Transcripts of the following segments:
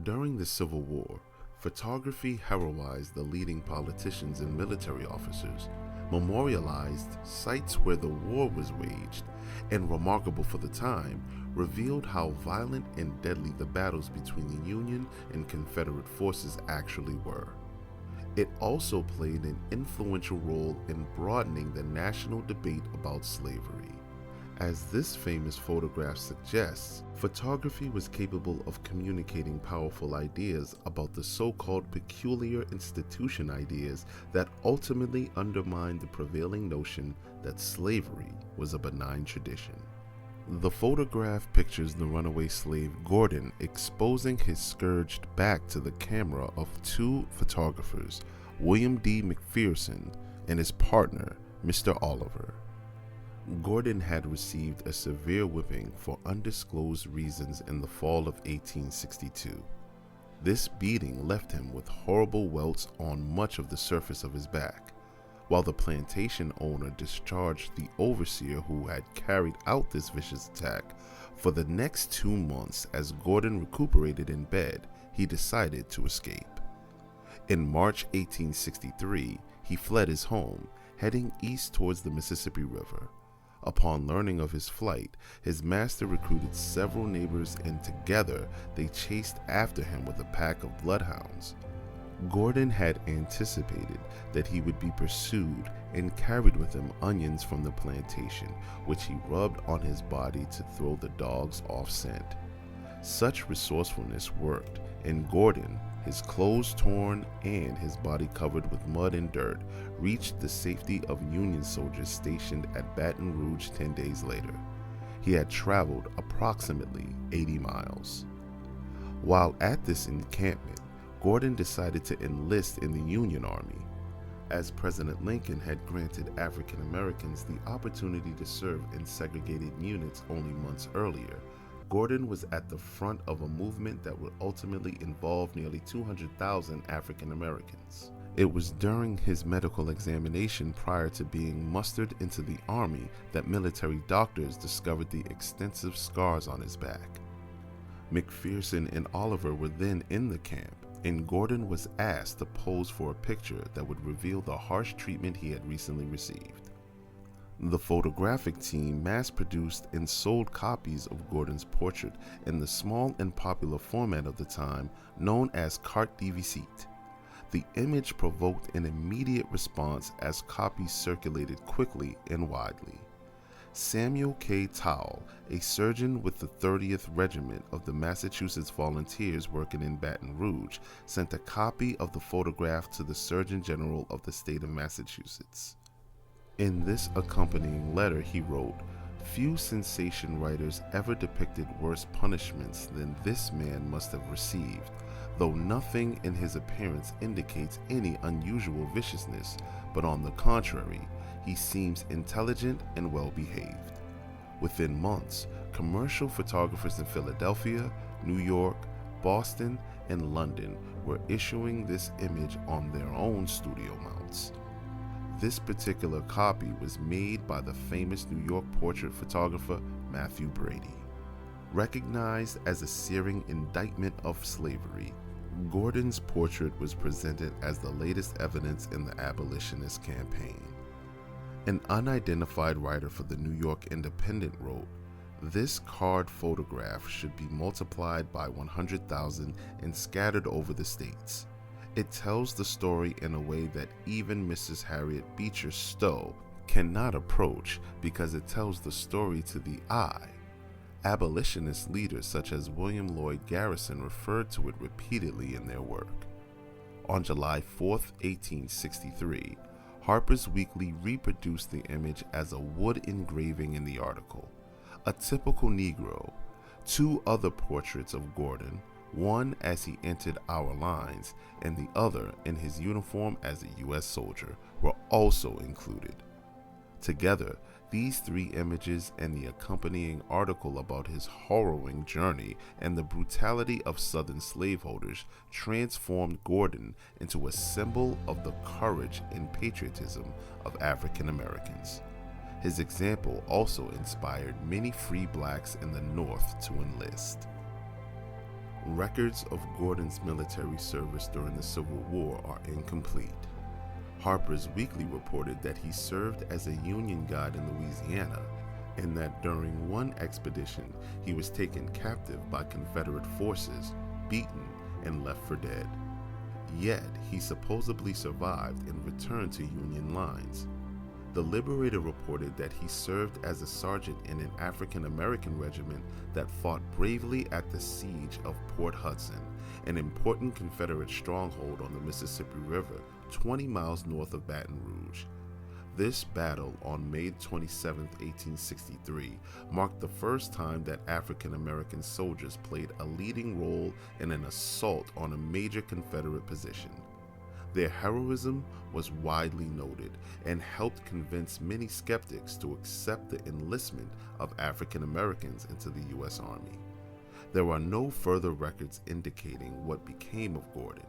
During the Civil War, photography heroized the leading politicians and military officers, memorialized sites where the war was waged, and remarkable for the time, revealed how violent and deadly the battles between the Union and Confederate forces actually were. It also played an influential role in broadening the national debate about slavery. As this famous photograph suggests, photography was capable of communicating powerful ideas about the so-called peculiar institution ideas that ultimately undermined the prevailing notion that slavery was a benign tradition. The photograph pictures the runaway slave Gordon exposing his scourged back to the camera of two photographers, William D. McPherson and his partner, Mr. Oliver. Gordon had received a severe whipping for undisclosed reasons in the fall of 1862. This beating left him with horrible welts on much of the surface of his back, while the plantation owner discharged the overseer who had carried out this vicious attack. For the next 2 months, as Gordon recuperated in bed, he decided to escape. In March 1863, he fled his home, heading east towards the Mississippi River. Upon learning of his flight, his master recruited several neighbors and together they chased after him with a pack of bloodhounds. Gordon had anticipated that he would be pursued and carried with him onions from the plantation, which he rubbed on his body to throw the dogs off scent. Such resourcefulness worked, and Gordon, his clothes torn and his body covered with mud and dirt, reached the safety of Union soldiers stationed at Baton Rouge 10 days later. He had traveled approximately 80 miles. While at this encampment, Gordon decided to enlist in the Union Army. As President Lincoln had granted African Americans the opportunity to serve in segregated units only months earlier, Gordon was at the front of a movement that would ultimately involve nearly 200,000 African Americans. It was during his medical examination prior to being mustered into the Army that military doctors discovered the extensive scars on his back. McPherson and Oliver were then in the camp, and Gordon was asked to pose for a picture that would reveal the harsh treatment he had recently received. The photographic team mass-produced and sold copies of Gordon's portrait in the small and popular format of the time known as carte de visite. The image provoked an immediate response as copies circulated quickly and widely. Samuel K. Towle, a surgeon with the 30th Regiment of the Massachusetts Volunteers working in Baton Rouge, sent a copy of the photograph to the Surgeon General of the state of Massachusetts. In this accompanying letter he wrote, "Few sensation writers ever depicted worse punishments than this man must have received, though nothing in his appearance indicates any unusual viciousness, but on the contrary, he seems intelligent and well behaved." Within months, commercial photographers in Philadelphia, New York, Boston, and London were issuing this image on their own studio mounts. This particular copy was made by the famous New York portrait photographer Matthew Brady. Recognized as a searing indictment of slavery, Gordon's portrait was presented as the latest evidence in the abolitionist campaign. An unidentified writer for the New York Independent wrote, "This card photograph should be multiplied by 100,000 and scattered over the states. It tells the story in a way that even Mrs. Harriet Beecher Stowe cannot approach because it tells the story to the eye." Abolitionist leaders such as William Lloyd Garrison referred to it repeatedly in their work. On July 4, 1863, Harper's Weekly reproduced the image as a wood engraving in the article. A typical Negro, 2 other portraits of Gordon, one as he entered our lines and the other in his uniform as a U.S. soldier, were also included. Together, these 3 images and the accompanying article about his harrowing journey and the brutality of Southern slaveholders transformed Gordon into a symbol of the courage and patriotism of African Americans. His example also inspired many free blacks in the North to enlist. Records of Gordon's military service during the Civil War are incomplete. Harper's Weekly reported that he served as a Union guide in Louisiana, and that during one expedition he was taken captive by Confederate forces, beaten, and left for dead. Yet he supposedly survived and returned to Union lines. The Liberator reported that he served as a sergeant in an African American regiment that fought bravely at the siege of Port Hudson, an important Confederate stronghold on the Mississippi River 20 miles north of Baton Rouge. This battle on May 27, 1863, marked the first time that African American soldiers played a leading role in an assault on a major Confederate position. Their heroism was widely noted and helped convince many skeptics to accept the enlistment of African Americans into the U.S. Army. There are no further records indicating what became of Gordon.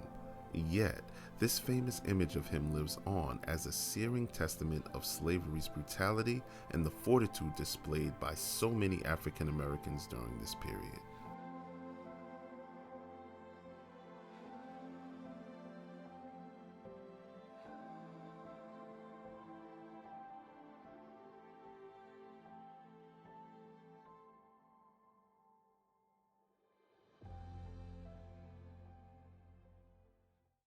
Yet, this famous image of him lives on as a searing testament of slavery's brutality and the fortitude displayed by so many African Americans during this period.